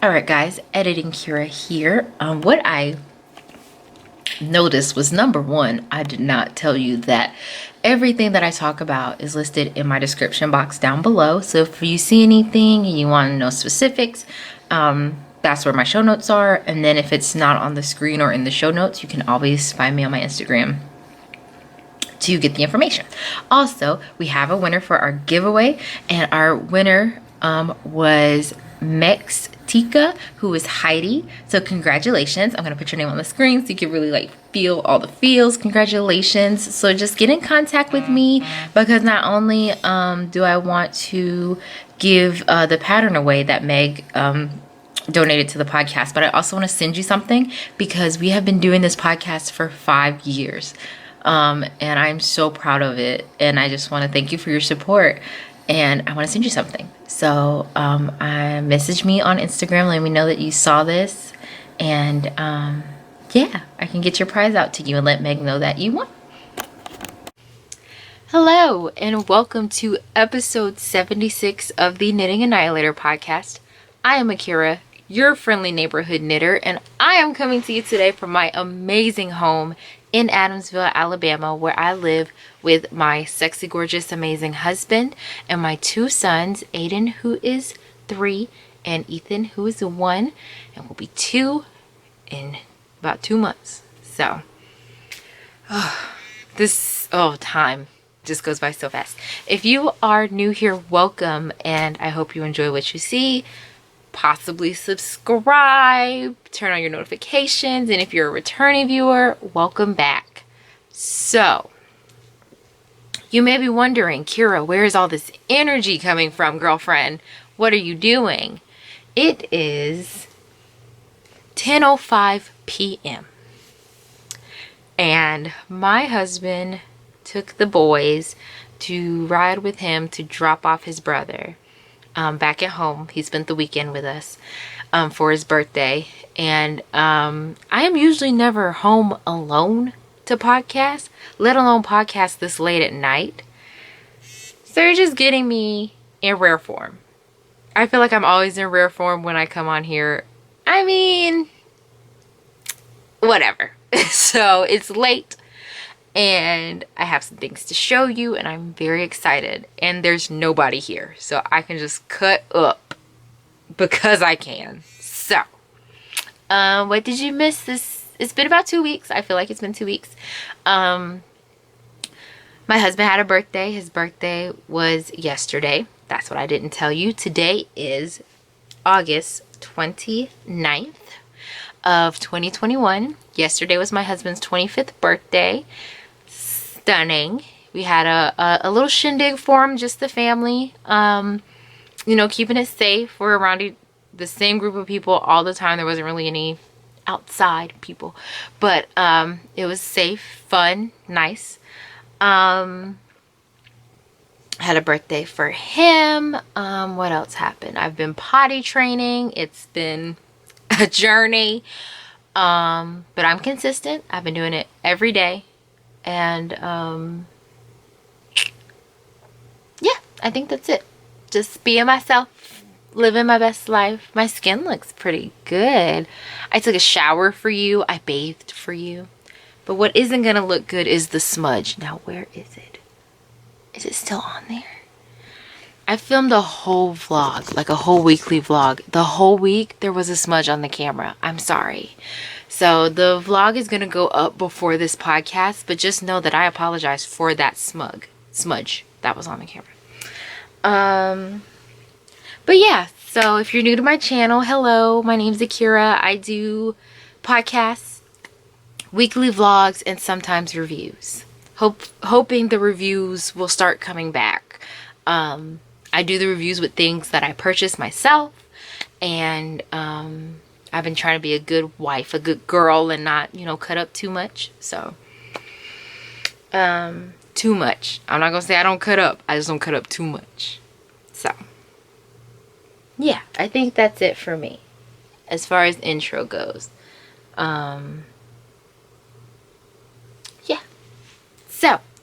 All right, guys, editing Kira here. What I noticed was, number one, I did not tell you that everything that I talk about is listed in my description box down below. So if you see anything and you want to know specifics, that's where my show notes are. And then if it's not on the screen or in the show notes, you can always find me on my Instagram to get the information. Also, we have a winner for our giveaway, and our winner was Mex Tika, who is Heidi. So congratulations. I'm gonna put your name on the screen so you can really like feel all the feels. Congratulations. So just get in contact with me, because not only do I want to give the pattern away that Meg donated to the podcast, but I also want to send you something, because we have been doing this podcast for 5 years. And I'm so proud of it, and I just want to thank you for your support, and I want to send you something. So I message me on Instagram, let me know that you saw this, and yeah, I can get your prize out to you and let Meg know that you won. Hello, and welcome to episode 76 of the Knitting Annihilator podcast. I am Akira, your friendly neighborhood knitter, and I am coming to you today from my amazing home in Adamsville, Alabama, where I live with my sexy, gorgeous, amazing husband and my 2 sons, Aiden, who is 3, and Ethan, who is 1, and will be 2 in about 2 months. So, time just goes by so fast. If you are new here, welcome, and I hope you enjoy what you see. Possibly subscribe, turn on your notifications, and if you're a returning viewer, welcome back. So, you may be wondering, Kira, where is all this energy coming from, girlfriend? What are you doing? It is 10:05 p.m. and my husband took the boys to ride with him to drop off his brother back at home. He spent the weekend with us for his birthday, and I am usually never home alone to podcast, let alone podcast this late at night. So you're just getting me in rare form. I feel like I'm always in rare form when I come on here. I mean, whatever. So it's late, and I have some things to show you, and I'm very excited, and there's nobody here, so I can just cut up because I can. So what did you miss this? It's been about 2 weeks. I feel like it's been 2 weeks. My husband had a birthday. His birthday was yesterday. That's what I didn't tell you. Today is August 29th of 2021. Yesterday was my husband's 25th birthday. Stunning. We had a little shindig for him, just the family, you know, keeping it safe. We're around the same group of people all the time. There wasn't really any outside people, but it was safe, fun, nice. Had a birthday for him. What else happened? I've been potty training. It's been a journey, but I'm consistent. I've been doing it every day. And yeah, I think that's it. Just being myself, living my best life. My skin looks pretty good. I took a shower for you. I bathed for you. But what isn't gonna look good is the smudge. Now, where is it? Is it still on there? I filmed a whole vlog, like a whole weekly vlog. The whole week there was a smudge on the camera. I'm sorry. So the vlog is going to go up before this podcast, but just know that I apologize for that smudge that was on the camera. But yeah, so if you're new to my channel, hello, my name's Akira. I do podcasts, weekly vlogs, and sometimes reviews. Hoping the reviews will start coming back. I do the reviews with things that I purchase myself, and I've been trying to be a good wife, a good girl, and not, you know, cut up too much. So, too much. I'm not gonna say I don't cut up. I just don't cut up too much. So, yeah, I think that's it for me as far as intro goes. Yeah. So,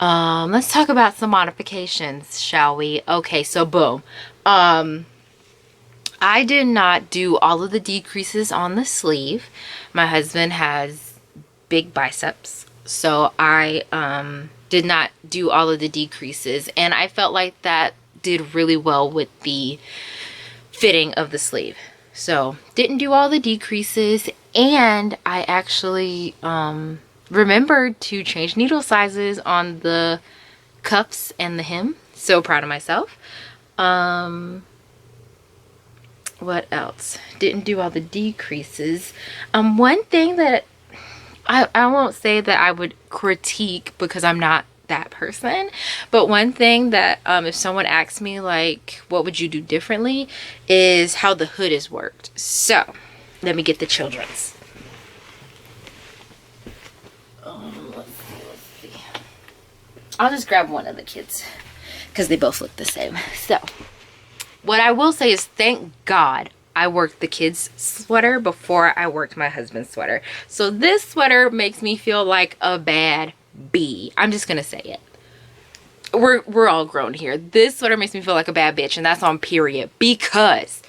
Let's talk about some modifications, shall we? Okay, so boom. I did not do all of the decreases on the sleeve. My husband has big biceps, so I did not do all of the decreases, and I felt like that did really well with the fitting of the sleeve. So didn't do all the decreases, and I actually remembered to change needle sizes on the cuffs and the hem. So proud of myself. What else? Didn't do all the decreases. One thing that I won't say that I would critique, because I'm not that person, but one thing that if someone asks me like what would you do differently is how the hood is worked. So let me get the children's. Let's see. I'll just grab one of the kids because they both look the same. So what I will say is, thank God I worked the kids' sweater before I worked my husband's sweater. So this sweater makes me feel like a bad bee. I'm just gonna say it. We're all grown here. This sweater makes me feel like a bad bitch, and that's on period. Because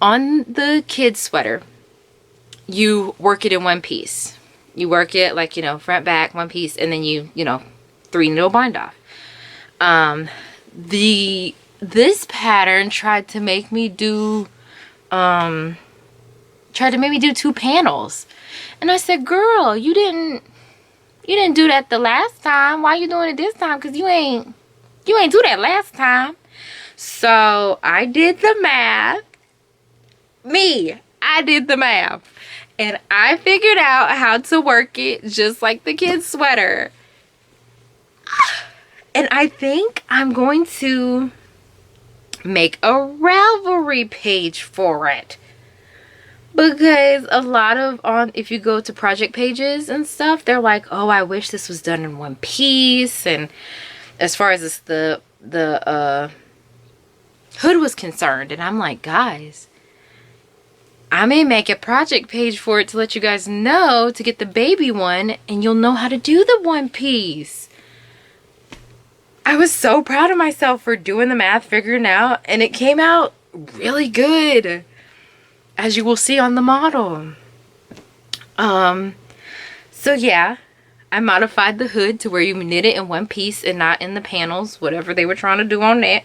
on the kids' sweater, you work it in one piece. You work it like, you know, front, back, one piece, and then you know, 3 needle bind off. This pattern tried to make me do 2 panels, and I said, girl, you didn't do that the last time. Why you doing it this time? Because you ain't do that last time. So I did the math. I did the math, and I figured out how to work it just like the kids' sweater. And I think I'm going to make a Ravelry page for it, because a lot of if you go to project pages and stuff, they're like, oh, I wish this was done in one piece. And as far as the hood was concerned, and I'm like, guys, I may make a project page for it to let you guys know to get the baby one, and you'll know how to do the one piece. I was so proud of myself for doing the math, figuring out, and it came out really good, as you will see on the model. So yeah, I modified the hood to where you knit it in one piece and not in the panels, whatever they were trying to do on that.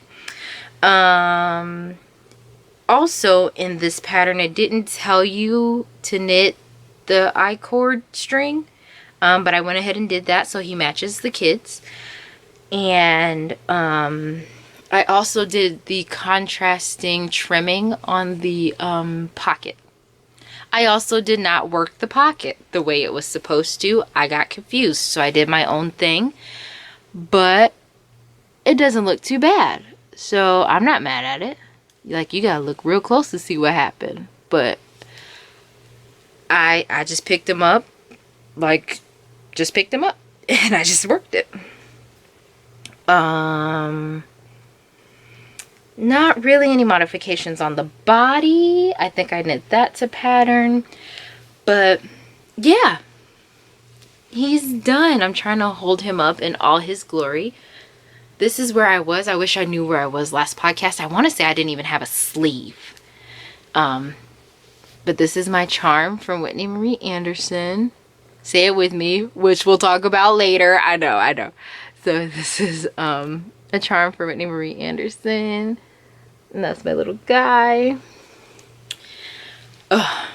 Also in this pattern, it didn't tell you to knit the I-cord string, but I went ahead and did that so he matches the kids. And I also did the contrasting trimming on the pocket. I also did not work the pocket the way it was supposed to. I got confused, so I did my own thing, but it doesn't look too bad, so I'm not mad at it. Like, you gotta look real close to see what happened, but I just picked them up, and I just worked it. Not really any modifications on the body. I think I knit that to pattern, but yeah, he's done. I'm trying to hold him up in all his glory. This is where I was. I wish I knew where I was last podcast. I want to say I didn't even have a sleeve. But this is my charm from Whitney Marie Anderson. Say it with me, which we'll talk about later. I know. So this is a charm for Whitney Marie Anderson. And that's my little guy. Ugh.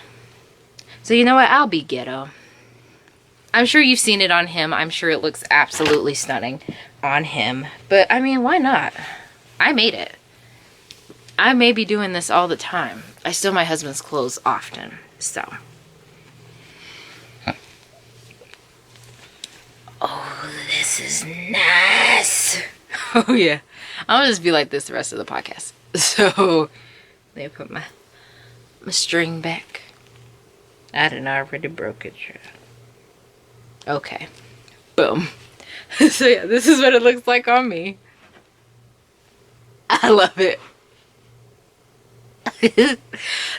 So you know what? I'll be ghetto. I'm sure you've seen it on him. I'm sure it looks absolutely stunning on him. But I mean, why not? I made it. I may be doing this all the time. I steal my husband's clothes often. So. Oh, this is nice. Oh, yeah. I'm gonna just be like this the rest of the podcast. So, let me put my string back. I done already broke it. Okay. Boom. So, yeah, this is what it looks like on me. I love it.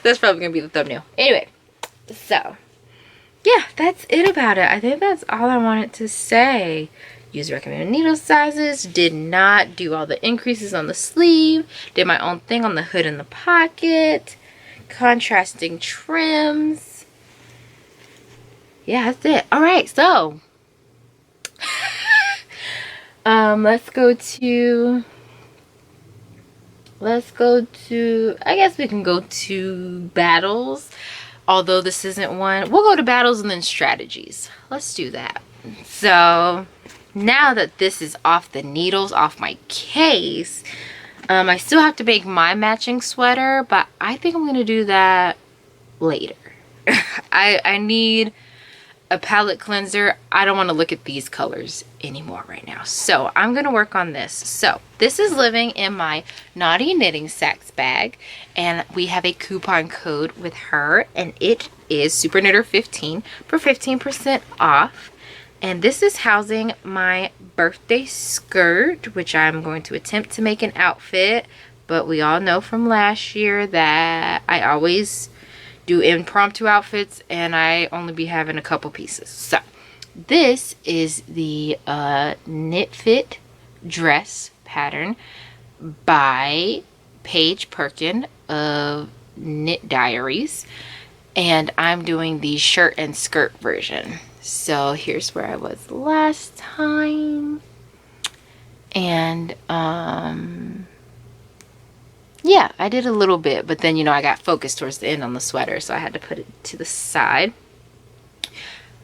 That's probably gonna be the thumbnail. Anyway, so yeah, that's it about it. I think that's all I wanted to say. Use recommended needle sizes. Did not do all the increases on the sleeve. Did my own thing on the hood and the pocket. Contrasting trims. Yeah, that's it. All right, so let's go to, I guess we can go to battles. Although this isn't one. We'll go to battles and then strategies. Let's do that. So now that this is off the needles, off my case, I still have to make my matching sweater, but I think I'm going to do that later. I need a palette cleanser. I don't want to look at these colors anymore right now. So I'm going to work on this. So this is living in my Naughty Knitting Sacks bag. And we have a coupon code with her. And it is Super Knitter 15 for 15% off. And this is housing my birthday skirt, which I'm going to attempt to make an outfit. But we all know from last year that I always do impromptu outfits and I only be having a couple pieces. So this is the Knit Fit dress pattern by Paige Parkin of Knit Diaries, and I'm doing the shirt and skirt version. So here's where I was last time, and yeah, I did a little bit, but then, you know, I got focused towards the end on the sweater, so I had to put it to the side.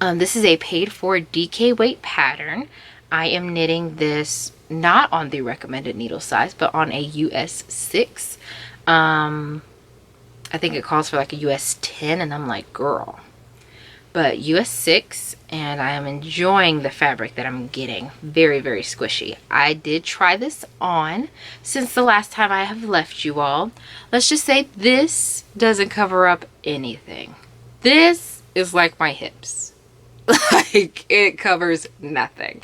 This is a paid for DK weight pattern. I am knitting this not on the recommended needle size, but on a US 6. I think it calls for like a US 10, and I'm like, girl. But US 6, and I am enjoying the fabric that I'm getting. Very, very squishy. I did try this on since the last time I have left you all. Let's just say this doesn't cover up anything. This is like my hips. Like, it covers nothing.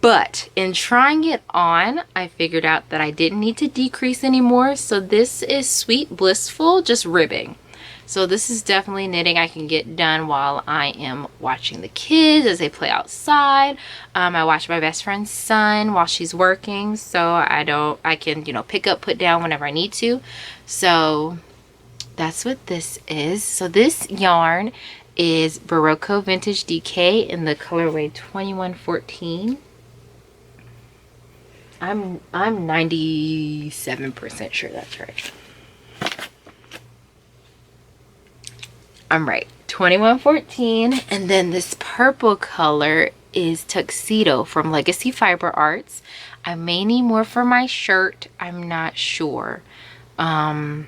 But in trying it on, I figured out that I didn't need to decrease anymore. So this is Sweet Blissful, just ribbing. So this is definitely knitting I can get done while I am watching the kids as they play outside. I watch my best friend's son while she's working, so I can, you know, pick up, put down whenever I need to. So that's what this is. So this yarn is Barocco Vintage DK in the colorway 2114. I'm 97% sure that's right. I'm right. 2114. And then this purple color is Tuxedo from Legacy Fiber Arts. I may need more for my shirt. I'm not sure. But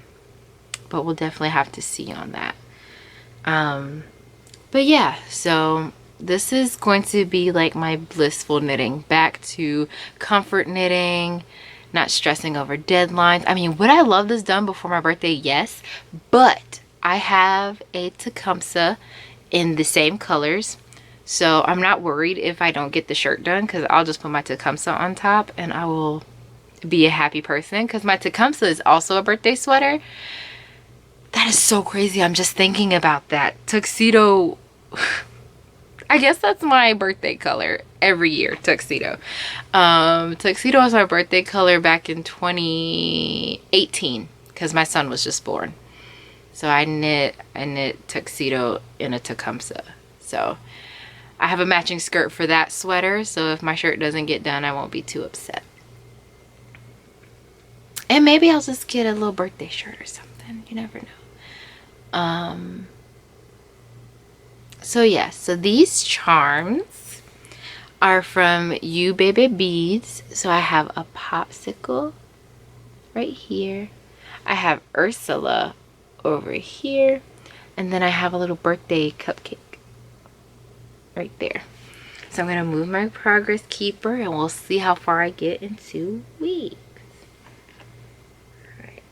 we'll definitely have to see on that. But yeah, so this is going to be like my blissful knitting. Back to comfort knitting, not stressing over deadlines. I mean, would I love this done before my birthday? Yes. But I have a Tecumseh in the same colors, so I'm not worried if I don't get the shirt done, because I'll just put my Tecumseh on top and I will be a happy person, because my Tecumseh is also a birthday sweater. That is so crazy. I'm just thinking about that. Tuxedo, I guess that's my birthday color every year, tuxedo. Tuxedo was my birthday color back in 2018, because my son was just born. So I knit tuxedo in a Tecumseh. So I have a matching skirt for that sweater. So if my shirt doesn't get done, I won't be too upset. And maybe I'll just get a little birthday shirt or something. You never know. So yeah, so these charms are from Ubebe Beads. So I have a popsicle right here. I have Ursula over here, and then I have a little birthday cupcake right there. So I'm going to move my progress keeper and we'll see how far I get in 2 weeks. Alright.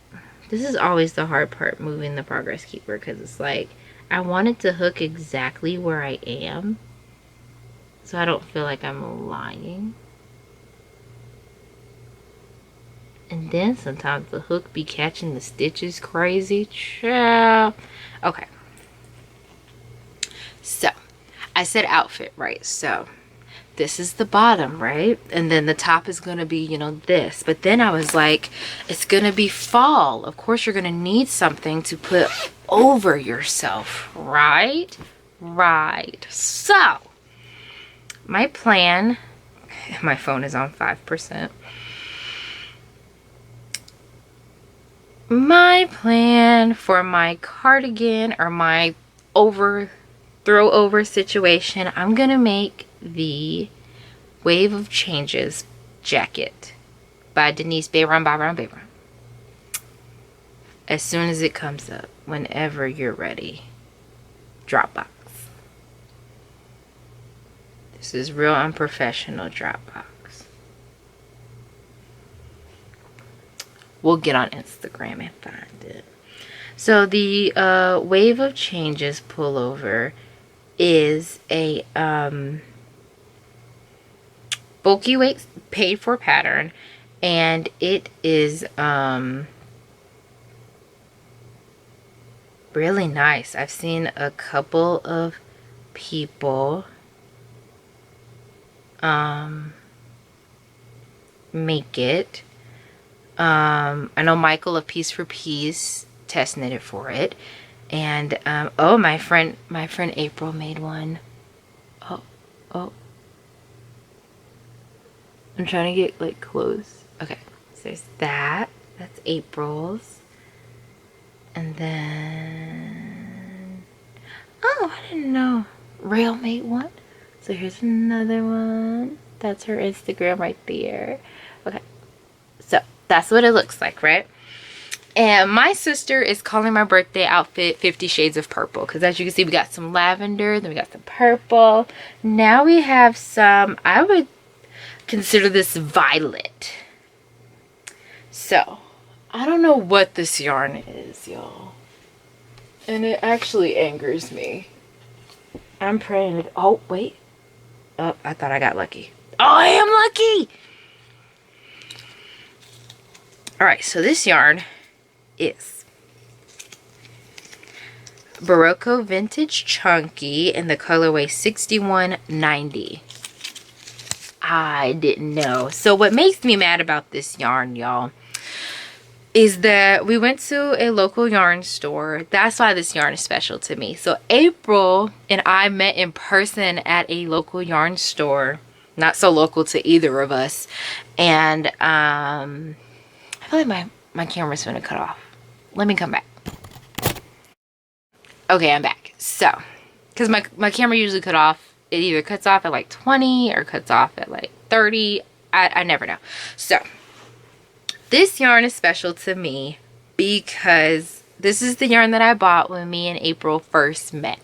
This is always the hard part, moving the progress keeper, because it's like I want it to hook exactly where I am, so I don't feel like I'm lying. And then sometimes the hook be catching the stitches crazy. Child. Okay. So, I said outfit, right? So, this is the bottom, right? And then the top is gonna be, you know, this. But then I was like, it's gonna be fall. Of course, you're gonna need something to put over yourself, right? Right. So, my plan, my phone is on 5%. My plan for my cardigan or my throw over situation, I'm gonna make the Wave of Changes jacket by Denise. Bayron. As soon as it comes up, whenever you're ready. Dropbox. This is real unprofessional Dropbox. We'll get on Instagram and find it. So the Wave of Changes pullover is a bulky weight paid for pattern, and it is really nice. I've seen a couple of people make it. I know Michael of Piece for Piece test knitted for it, and oh, my friend April made one. Oh, I'm trying to get like close. Okay, so there's that. That's April's, and then oh, I didn't know Rail made one. So here's another one. That's her Instagram right there. Okay, so that's what it looks like, right? And my sister is calling my birthday outfit 50 Shades of Purple, because as you can see, we got some lavender, then we got some purple. Now we have some, I would consider this violet. So, I don't know what this yarn is, y'all. And it actually angers me. I'm praying, oh, wait. Oh, I thought I got lucky. Oh, I am lucky! Alright, so this yarn is Barocco Vintage Chunky in the colorway 6190. I didn't know. So what makes me mad about this yarn, y'all, is that we went to a local yarn store. That's why this yarn is special to me. So April and I met in person at a local yarn store. Not so local to either of us. And I feel like my camera's gonna cut off. Let me come back. Okay, I'm back. So, because my camera usually cut off. It either cuts off at like 20 or cuts off at like 30. I never know. So, this yarn is special to me because this is the yarn that I bought when me and April first met.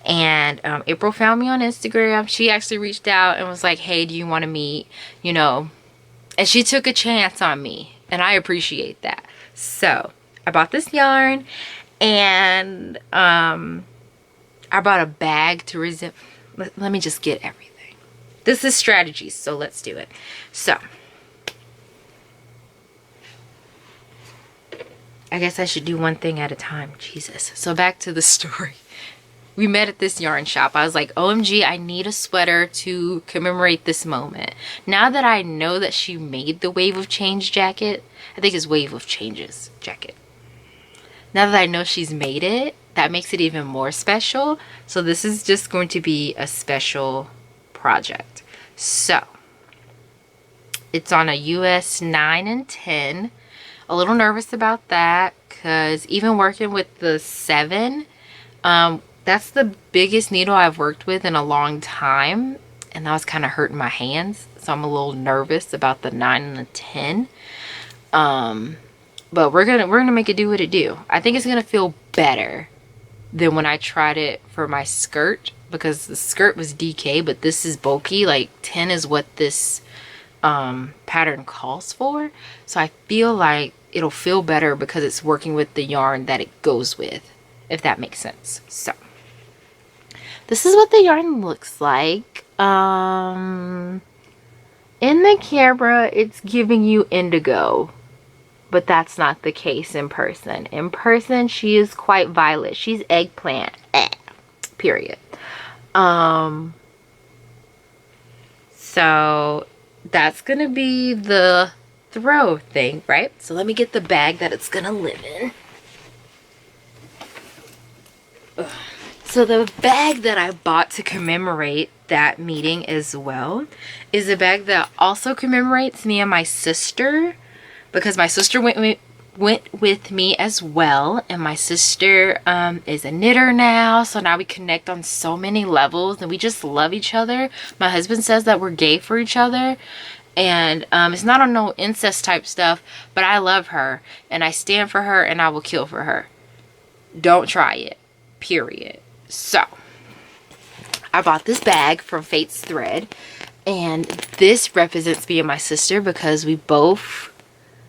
And April found me on Instagram. She actually reached out and was like, hey, do you want to meet? You know, and she took a chance on me. And I appreciate that. So, I bought this yarn. And I bought a bag to resist. Let me just get everything. This is strategies, so let's do it. So, I guess I should do one thing at a time. Jesus. So back to the story. We met at this yarn shop. I was like, OMG, I need a sweater to commemorate this moment. Now that I know that she made the Wave of Change jacket, I think it's Wave of Changes jacket. Now that I know she's made it, that makes it even more special. So this is just going to be a special project. So, it's on a US 9 and 10. A little nervous about that because even working with the 7, that's the biggest needle I've worked with in a long time. And that was kind of hurting my hands. So I'm a little nervous about the 9 and the 10. But we're gonna make it do what it do. I think it's gonna feel better than when I tried it for my skirt, because the skirt was DK, but this is bulky. Like 10 is what this pattern calls for. So I feel like it'll feel better because it's working with the yarn that it goes with, if that makes sense. So this is what the yarn looks like. In the camera, it's giving you indigo. But that's not the case in person. In person, she is quite violet. She's eggplant. Period. So that's gonna be the throw thing, right? So let me get the bag that it's gonna live in. Ugh. So the bag that I bought to commemorate that meeting as well is a bag that also commemorates me and my sister, because my sister went with me as well, and my sister is a knitter now, so now we connect on so many levels and we just love each other. My husband says that we're gay for each other, and it's not on no incest type stuff, but I love her and I stand for her and I will kill for her. Don't try it, period. So I bought this bag from Fate's Thread, and this represents me and my sister because we both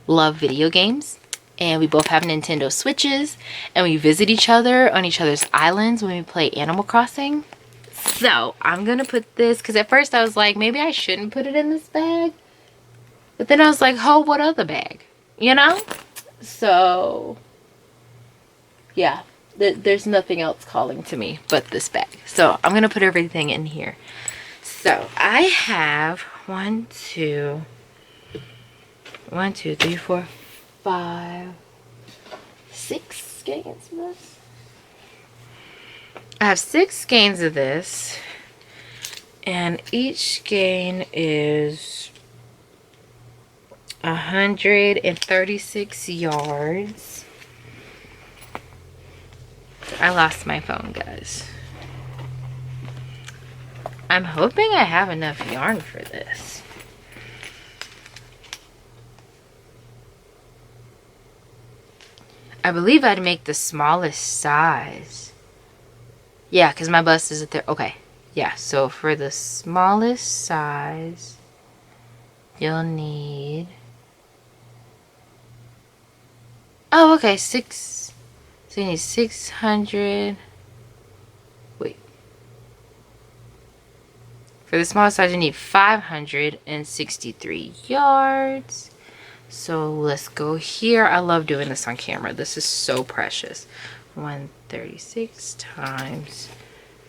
love video games and we both have Nintendo Switches, and we visit each other on each other's islands when we play Animal Crossing. So I'm gonna put this, because at first I was like, maybe I shouldn't put it in this bag, but then I was like, oh, what other bag, you know? So yeah, there's nothing else calling to me but this bag. So I'm gonna put everything in here. So I have 1, 2, 3, 4, 5, 6 skeins of this. I have 6 skeins of this, and each skein is 136 yards. I lost my phone, guys. I'm hoping I have enough yarn for this. I believe I'd make the smallest size. Yeah, because my bust is at there. Okay. Yeah, so for the smallest size, you'll need... Oh, okay, 6. So you need 600... Wait. For the smallest size, you need 563 yards. So let's go here. I love doing this on camera. This is so precious. 136 times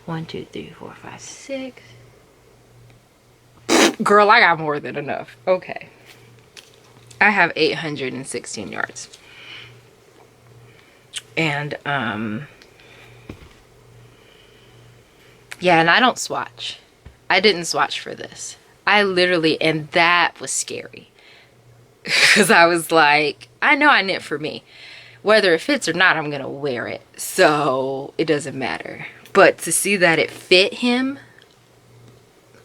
1, 2, 3, 4, 5, 6. Girl, I got more than enough. Okay. I have 816 yards. And yeah, and I don't swatch. I didn't swatch for this. I literally, and that was scary. Because I was like, I know I knit for me. Whether it fits or not, I'm going to wear it. So it doesn't matter. But to see that it fit him.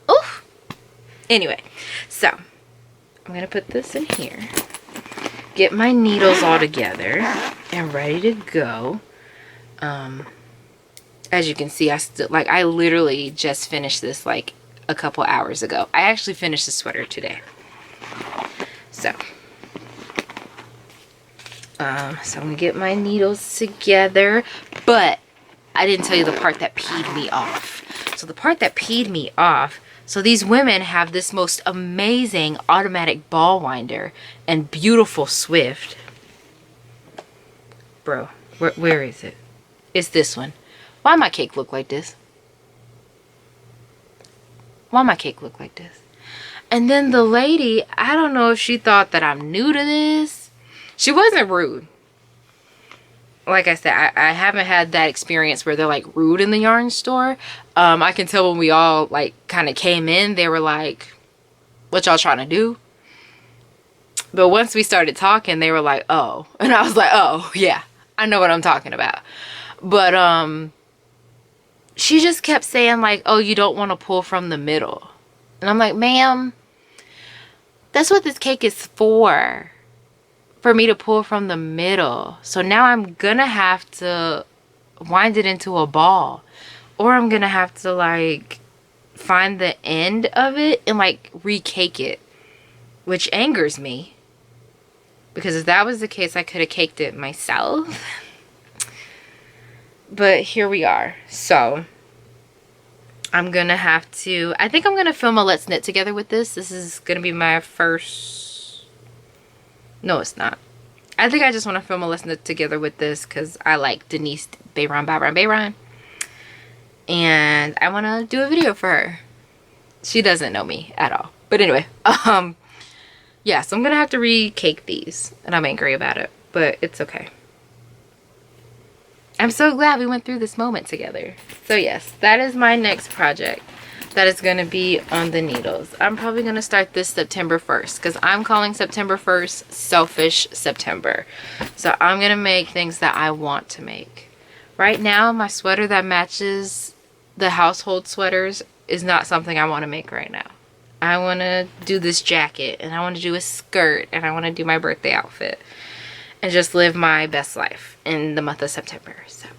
Oh. Anyway, so I'm going to put this in here. Get my needles all together and ready to go. As you can see, I literally just finished this like a couple hours ago. I actually finished the sweater today. So I'm gonna get my needles together, but I didn't tell you the part that peed me off. So the part that peed me off, so these women have this most amazing automatic ball winder and beautiful Swift. Bro, where is it? It's this one. Why my cake look like this? Why my cake look like this? And then the lady, I don't know if she thought that I'm new to this. She wasn't rude. Like I said, I haven't had that experience where they're like rude in the yarn store. I can tell when we all like kind of came in, they were like, what y'all trying to do? But once we started talking, they were like, oh. And I was like, oh, yeah, I know what I'm talking about. But she just kept saying like, oh, you don't want to pull from the middle. And I'm like, ma'am, that's what this cake is for me to pull from the middle. So now I'm gonna have to wind it into a ball, or I'm gonna have to like find the end of it and like recake it, which angers me, because if that was the case, I could have caked it myself. But here we are. So I'm gonna have to, I think I'm gonna film a Let's Knit Together with this. This is gonna be my first, no it's not. I think I just want to film a Let's Knit Together with this because I like Denise, Bayron. And I want to do a video for her. She doesn't know me at all. But anyway, yeah, so I'm gonna have to re-cake these, and I'm angry about it, but it's okay. I'm so glad we went through this moment together. So yes, that is my next project. That is gonna be on the needles. I'm probably gonna start this September 1st because I'm calling September 1st Selfish September. So I'm gonna make things that I want to make. Right now, my sweater that matches the household sweaters is not something I want to make right now. I want to do this jacket, and I want to do a skirt, and I want to do my birthday outfit and just live my best life in the month of September. So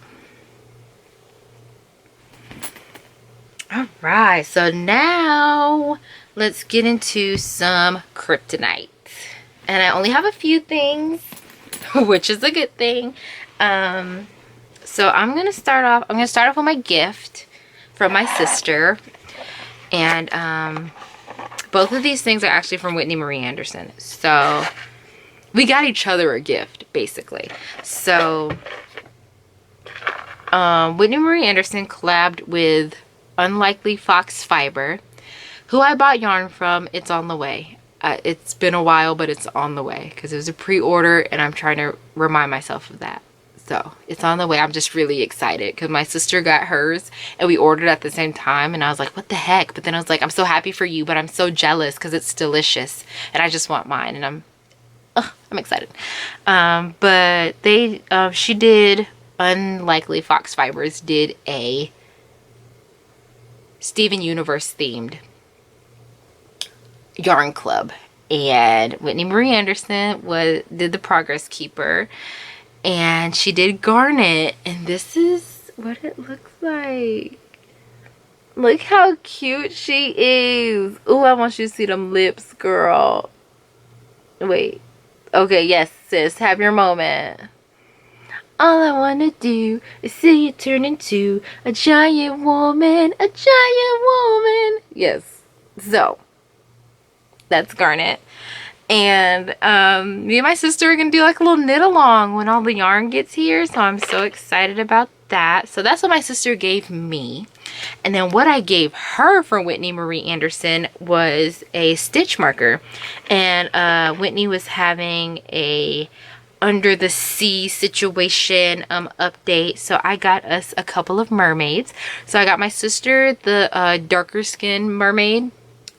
all right, so now let's get into some kryptonite. And I only have a few things, which is a good thing. So I'm gonna start off with my gift from my sister. And both of these things are actually from Whitney Marie Anderson. So we got each other a gift, basically. So Whitney Marie Anderson collabed with Unlikely Fox Fiber, who I bought yarn from. It's on the way. It's been a while, but it's on the way because it was a pre-order, and I'm trying to remind myself of that. So it's on the way. I'm just really excited because my sister got hers and we ordered at the same time, and I was like, what the heck? But then I was like, I'm so happy for you, but I'm so jealous because it's delicious and I just want mine, and I'm excited. But she did, Unlikely Fox Fibers did a Steven Universe themed yarn club, and Whitney Marie Anderson did the Progress Keeper, and she did Garnet, and this is what it looks like. Look how cute she is. Oh, I want you to see them lips, girl. Wait. Okay, yes, sis, have your moment. All I want to do is see you turn into a giant woman, a giant woman. Yes. So, that's Garnet. And me and my sister are going to do like a little knit along when all the yarn gets here. So I'm so excited about that. So that's what my sister gave me. And then what I gave her from Whitney Marie Anderson was a stitch marker. And Whitney was having a under the sea situation update, so I got us a couple of mermaids. So I got my sister the darker skin mermaid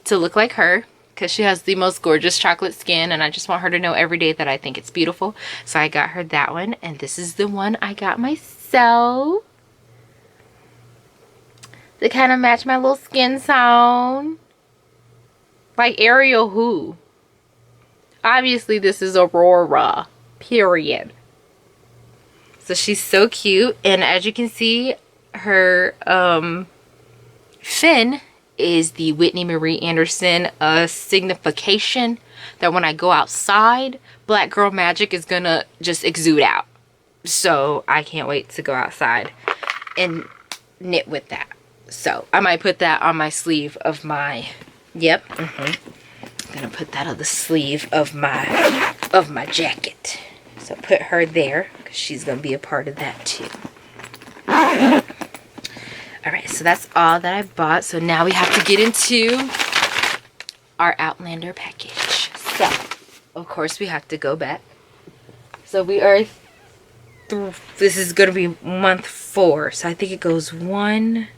to look like her because she has the most gorgeous chocolate skin, and I just want her to know every day that I think it's beautiful. So I got her that one, and this is the one I got myself to kind of match my little skin tone, like Ariel who. Obviously this is Aurora, period. So she's so cute, and as you can see, her fin is the Whitney Marie Anderson signification that when I go outside, black girl magic is gonna just exude out. So I can't wait to go outside and knit with that. So I might put that on my sleeve of my, yep, I'm gonna put that on the sleeve of my jacket. So put her there because she's gonna be a part of that too. Alright, so that's all that I bought. So now we have to get into our Outlander package. So, of course, we have to go back. So we are through, this is gonna be month 4. So I think it goes 1.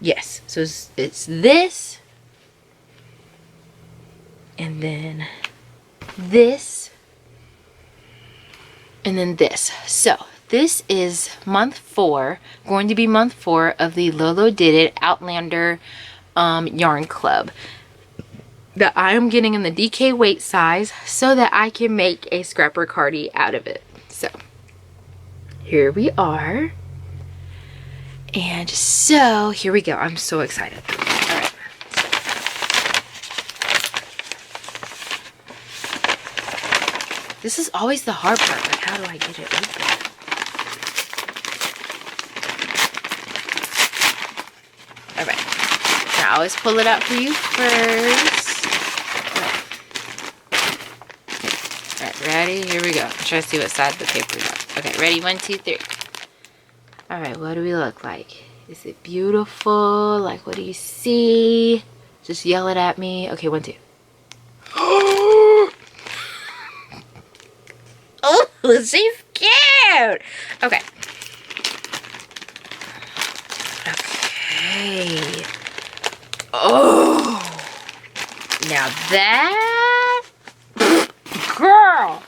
Yes, so it's this, and then this, and then this. So this is month 4, going to be month 4 of the Lolodidit Outlander yarn club that I am getting in the DK weight size so that I can make a scrapper cardi out of it. So here we are. And so here we go. I'm so excited. All right. This is always the hard part. Like, how do I get it open? All right. Now I always pull it out for you first. All right, ready? Here we go. I'm trying to see what side the paper is on. Okay, ready? 1, 2, 3. Alright, what do we look like? Is it beautiful? Like, what do you see? Just yell it at me. Okay, 1, 2. Oh, she's cute. Okay. Okay. Oh. Now that... Girl.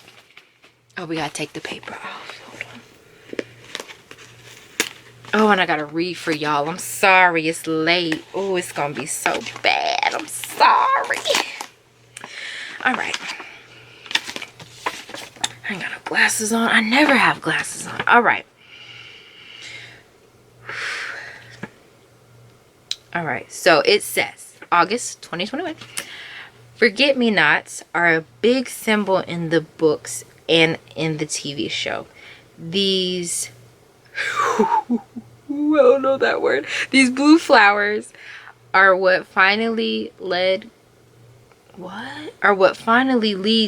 Oh, we gotta take the paper off. Hold on. Oh, and I gotta read for y'all. I'm sorry, it's late. Oh, it's gonna be so bad. I'm sorry. All right. I ain't got no glasses on. I never have glasses on. All right. All right. So it says August 2021. Forget-me-nots are a big symbol in the books and in the TV show. These, I don't know that word. These blue flowers are what finally lead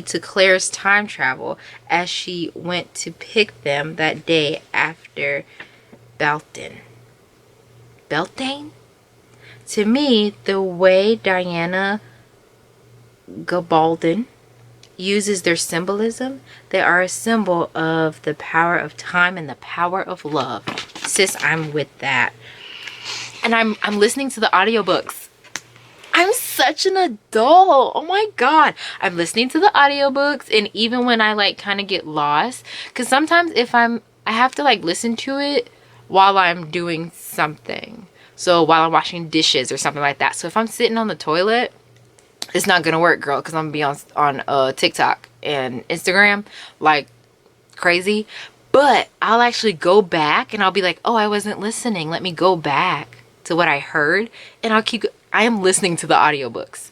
to Claire's time travel as she went to pick them that day after Beltane. To me, the way Diana Gabaldon uses their symbolism, they are a symbol of the power of time and the power of love. Sis, I'm with that. And I'm listening to the audiobooks. I'm such an adult. Oh my god. I'm listening to the audiobooks, and even when I like kind of get lost, because sometimes I have to like listen to it while I'm doing something. So while I'm washing dishes or something like that. So if I'm sitting on the toilet, it's not gonna work, girl, because I'm gonna be on TikTok and Instagram like crazy. But I'll actually go back and I'll be like, oh, I wasn't listening. Let me go back to what I heard, and I am listening to the audiobooks.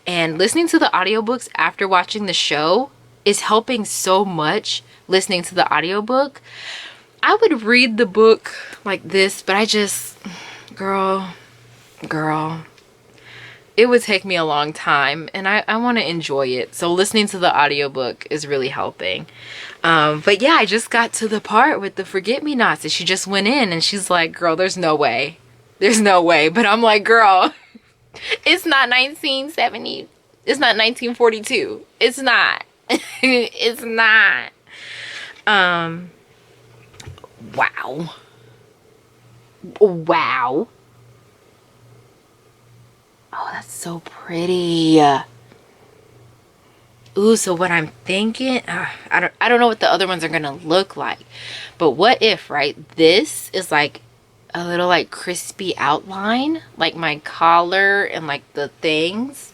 And listening to the audiobooks after watching the show is helping so much. Listening to the audiobook, I would read the book like this, but I just, girl, it would take me a long time, and I want to enjoy it. So listening to the audiobook is really helping. But yeah, I just got to the part with the forget-me-nots, and she just went in and she's like, girl, there's no way. There's no way. But I'm like, girl, it's not 1970. It's not 1942. It's not. It's not. Wow. Wow. Oh, that's so pretty. Ooh, so what I'm thinking, I don't know what the other ones are gonna look like, but what if, right, this is like a little like crispy outline, like my collar and like the things,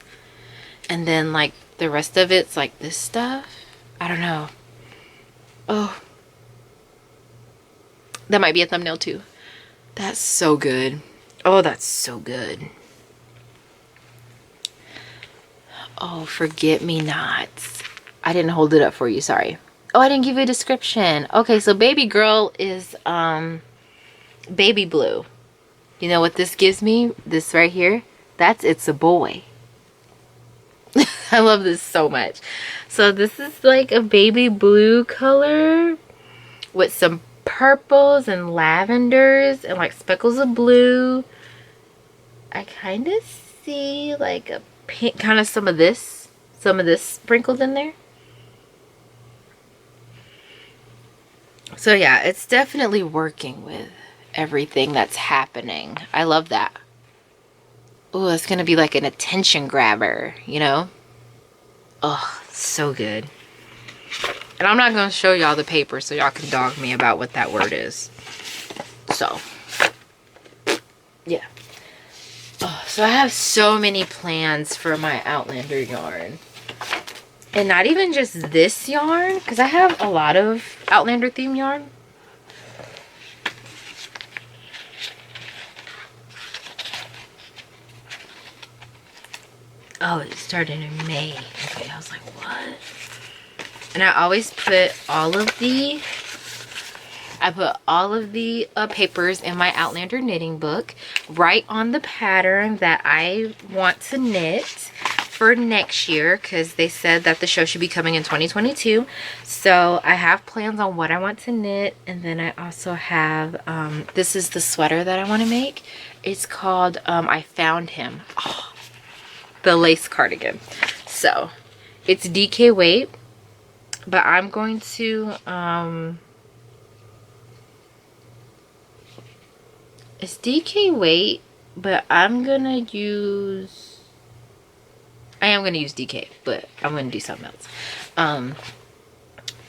and then like the rest of it's like this stuff. I don't know. Oh, that might be a thumbnail too. That's so good. Oh, that's so good. Oh, forget-me-nots. I didn't hold it up for you, sorry. Oh, I didn't give you a description. Okay, so baby girl is baby blue. You know what this gives me? This right here? It's a boy. I love this so much. So this is like a baby blue color with some purples and lavenders and like speckles of blue. I kind of see like a pink, kind of some of this sprinkled in there. So yeah, it's definitely working with everything that's happening. I love that. Oh, it's gonna be like an attention grabber, you know? Oh, so good. And I'm not gonna show y'all the paper so y'all can dog me about what that word is. So yeah. Oh, so I have so many plans for my Outlander yarn. And not even just this yarn, because I have a lot of Outlander theme yarn. Oh, it started in May. Okay, I was like, what? And I always put all of the papers in my Outlander knitting book right on the pattern that I want to knit. for next year because they said that the show should be coming in 2022. So I have plans on what I want to knit, and then I also have this is the sweater that I want to make. It's called I Found Him. Oh, the lace cardigan. So it's DK weight, but I'm going to it's DK weight, but I am gonna use DK, but I'm gonna do something else.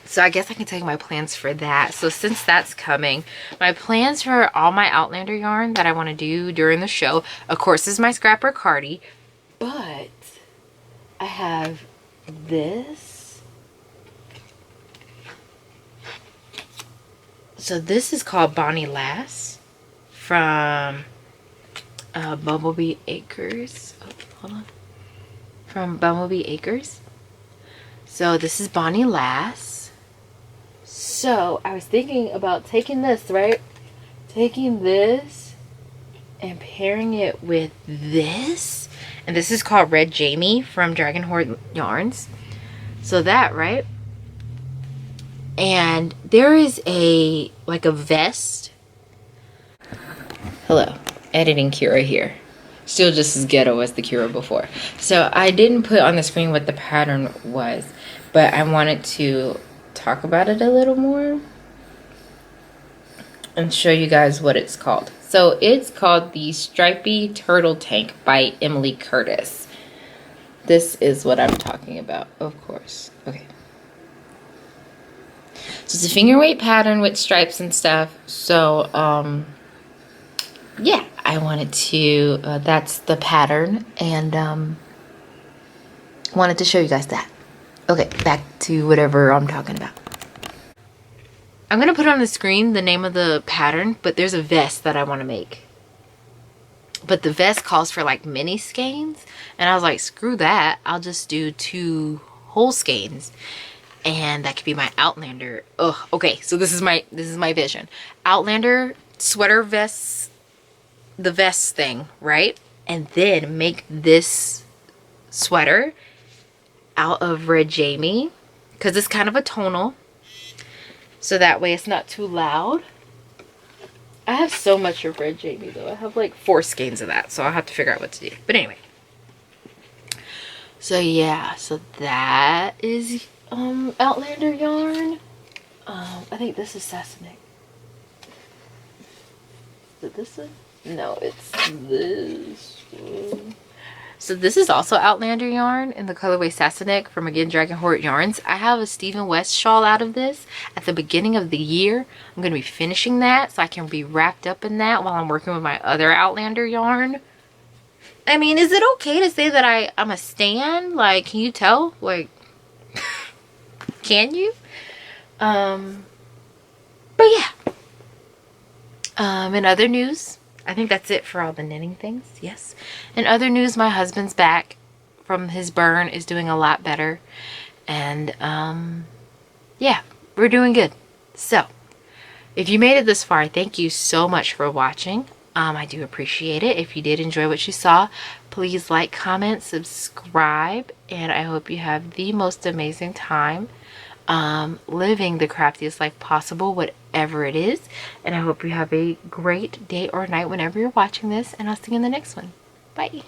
So I guess I can tell you my plans for that. So since that's coming, my plans for all my Outlander yarn that I want to do during the show, of course, is my Scrapper Cardi, but I have this. So this is called Bonnie Lass from Bumblebee Acres. Oh, hold on. From Bumblebee Acres. So this is Bonnie Lass. So I was thinking about taking this, right? Taking this and pairing it with this. And this is called Red Jamie from Dragon Hoard Yarns. So that, right? And there is a vest. Hello, editing Kira here. Still just as ghetto as the Kira before. So I didn't put on the screen what the pattern was, but I wanted to talk about it a little more and show you guys what it's called. So it's called the Stripy Turtle Tank by Emily Curtis. This is what I'm talking about, of course. Okay. So it's a finger weight pattern with stripes and stuff. So yeah, I wanted to that's the pattern, and wanted to show you guys that. Okay, back to whatever I'm talking about. I'm gonna put on the screen the name of the pattern, but there's a vest that I want to make. But the vest calls for like mini skeins, and I was like, screw that, I'll just do 2 whole skeins, and that could be my Outlander. Oh, okay, so this is my vision. Outlander sweater vests, the vest thing, right? And then make this sweater out of Red Jamie, because it's kind of a tonal, so that way it's not too loud. I have so much of Red Jamie though. I have like 4 skeins of that, so I'll have to figure out what to do. But anyway, so yeah, so that is Outlander yarn. I think this is Sassenach. Is it this one? No, it's this one. So this is also Outlander yarn in the colorway Sassenach from, again, Dragon Hoard Yarns. I have a Stephen West shawl out of this at the beginning of the year. I'm going to be finishing that so I can be wrapped up in that while I'm working with my other Outlander yarn. I mean, is it okay to say that I'm a stan? Like, can you tell? Like, can you? But yeah. In other news, I think that's it for all the knitting things. Yes. In other news, my husband's back from his burn, is doing a lot better. And yeah, we're doing good. So if you made it this far, thank you so much for watching. I do appreciate it. If you did enjoy what you saw, please like, comment, subscribe, and I hope you have the most amazing time living the craftiest life possible, whatever it is. And I hope you have a great day or night whenever you're watching this, and I'll see you in the next one. Bye.